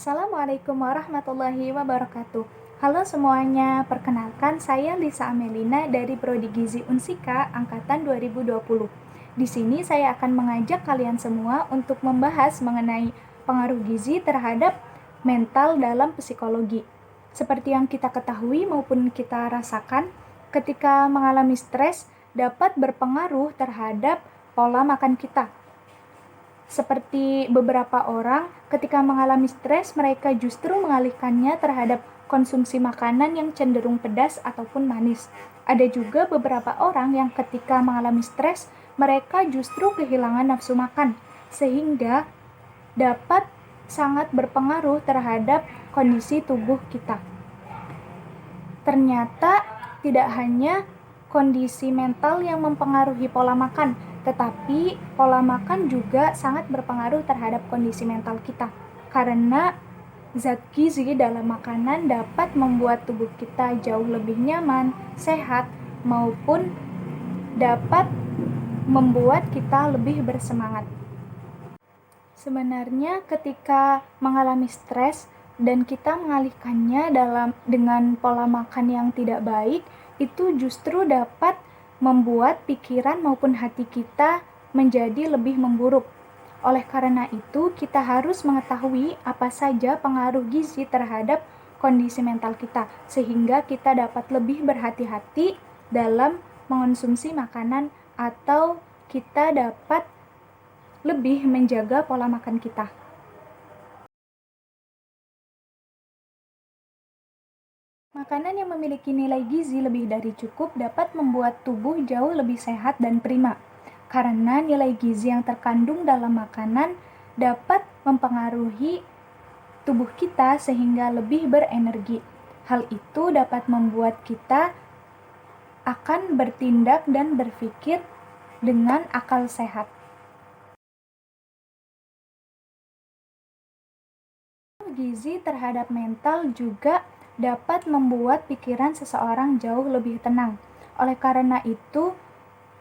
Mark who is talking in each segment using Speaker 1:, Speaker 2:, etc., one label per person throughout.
Speaker 1: Assalamualaikum warahmatullahi wabarakatuh. Halo semuanya, perkenalkan saya Lisa Amelina dari Prodi Gizi Unsika angkatan 2020. Di sini saya akan mengajak kalian semua untuk membahas mengenai pengaruh gizi terhadap mental dalam psikologi. Seperti yang kita ketahui maupun kita rasakan, ketika mengalami stres dapat berpengaruh terhadap pola makan kita. Seperti beberapa orang, ketika mengalami stres, mereka justru mengalihkannya terhadap konsumsi makanan yang cenderung pedas ataupun manis. Ada juga beberapa orang yang ketika mengalami stres, mereka justru kehilangan nafsu makan, sehingga dapat sangat berpengaruh terhadap kondisi tubuh kita. Ternyata tidak hanya kondisi mental yang mempengaruhi pola makan, tetapi pola makan juga sangat berpengaruh terhadap kondisi mental kita. Karena zat gizi dalam makanan dapat membuat tubuh kita jauh lebih nyaman, sehat, maupun dapat membuat kita lebih bersemangat. Sebenarnya ketika mengalami stres dan kita mengalihkannya dengan pola makan yang tidak baik, itu justru dapat membuat pikiran maupun hati kita menjadi lebih memburuk. Oleh karena itu, kita harus mengetahui apa saja pengaruh gizi terhadap kondisi mental kita, sehingga kita dapat lebih berhati-hati dalam mengonsumsi makanan atau kita dapat lebih menjaga pola makan kita. Makanan yang memiliki nilai gizi lebih dari cukup dapat membuat tubuh jauh lebih sehat dan prima. Karena nilai gizi yang terkandung dalam makanan dapat mempengaruhi tubuh kita sehingga lebih berenergi. Hal itu dapat membuat kita akan bertindak dan berpikir dengan akal sehat. Gizi terhadap mental juga dapat membuat pikiran seseorang jauh lebih tenang. Oleh karena itu,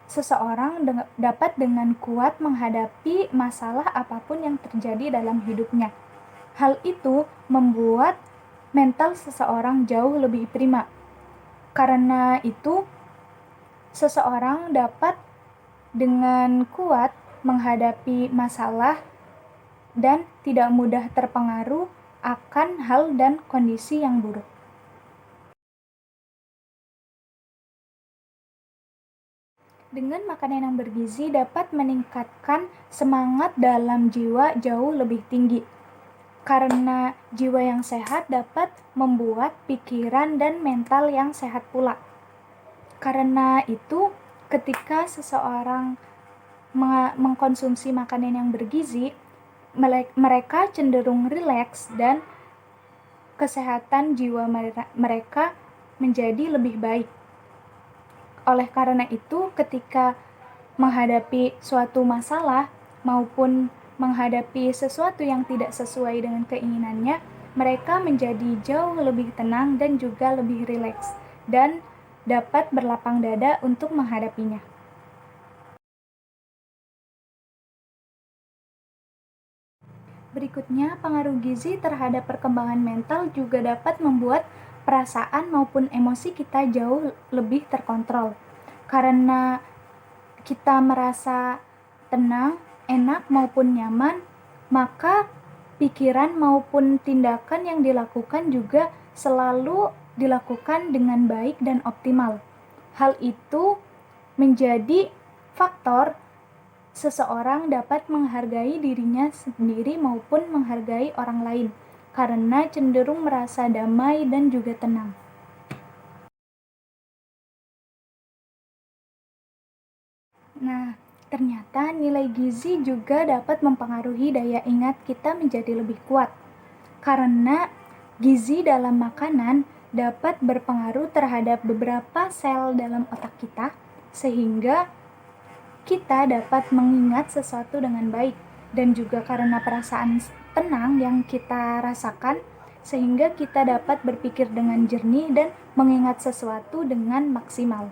Speaker 1: seseorang dapat dengan kuat menghadapi masalah apapun yang terjadi dalam hidupnya. Hal itu membuat mental seseorang jauh lebih prima. Karena itu, seseorang dapat dengan kuat menghadapi masalah dan tidak mudah terpengaruh akan hal dan kondisi yang buruk. Dengan makanan yang bergizi dapat meningkatkan semangat dalam jiwa jauh lebih tinggi. Karena jiwa yang sehat dapat membuat pikiran dan mental yang sehat pula. Karena itu, ketika seseorang mengkonsumsi makanan yang bergizi, mereka cenderung rileks dan kesehatan jiwa mereka menjadi lebih baik. Oleh karena itu, ketika menghadapi suatu masalah maupun menghadapi sesuatu yang tidak sesuai dengan keinginannya, mereka menjadi jauh lebih tenang dan juga lebih rileks dan dapat berlapang dada untuk menghadapinya. Berikutnya, pengaruh gizi terhadap perkembangan mental juga dapat membuat perasaan maupun emosi kita jauh lebih terkontrol. Karena kita merasa tenang, enak maupun nyaman, maka pikiran maupun tindakan yang dilakukan juga selalu dilakukan dengan baik dan optimal. Hal itu menjadi faktor seseorang dapat menghargai dirinya sendiri maupun menghargai orang lain, karena cenderung merasa damai dan juga tenang. Nah, ternyata nilai gizi juga dapat mempengaruhi daya ingat kita menjadi lebih kuat. Karena gizi dalam makanan dapat berpengaruh terhadap beberapa sel dalam otak kita, sehingga kita dapat mengingat sesuatu dengan baik, dan juga karena perasaan tenang yang kita rasakan, sehingga kita dapat berpikir dengan jernih dan mengingat sesuatu dengan maksimal.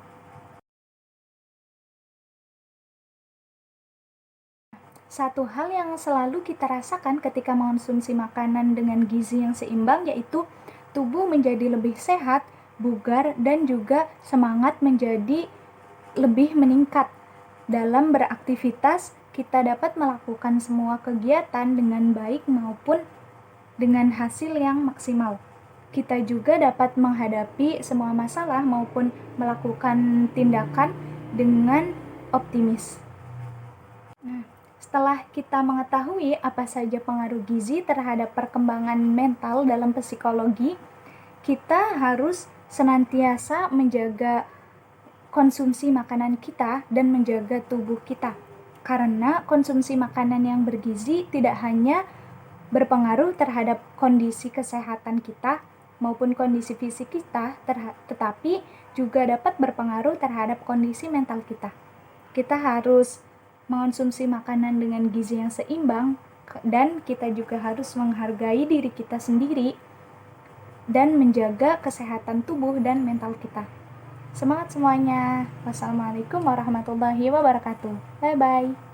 Speaker 1: Satu hal yang selalu kita rasakan ketika mengonsumsi makanan dengan gizi yang seimbang yaitu tubuh menjadi lebih sehat, bugar, dan juga semangat menjadi lebih meningkat. Dalam beraktivitas, kita dapat melakukan semua kegiatan dengan baik maupun dengan hasil yang maksimal. Kita juga dapat menghadapi semua masalah maupun melakukan tindakan dengan optimis. Setelah kita mengetahui apa saja pengaruh gizi terhadap perkembangan mental dalam psikologi, kita harus senantiasa menjaga konsumsi makanan kita dan menjaga tubuh kita. Karena konsumsi makanan yang bergizi tidak hanya berpengaruh terhadap kondisi kesehatan kita maupun kondisi fisik kita, tetapi juga dapat berpengaruh terhadap kondisi mental kita. Kita harus mengonsumsi makanan dengan gizi yang seimbang, dan kita juga harus menghargai diri kita sendiri dan menjaga kesehatan tubuh dan mental kita. Semangat semuanya. Wassalamualaikum warahmatullahi wabarakatuh. Bye-bye.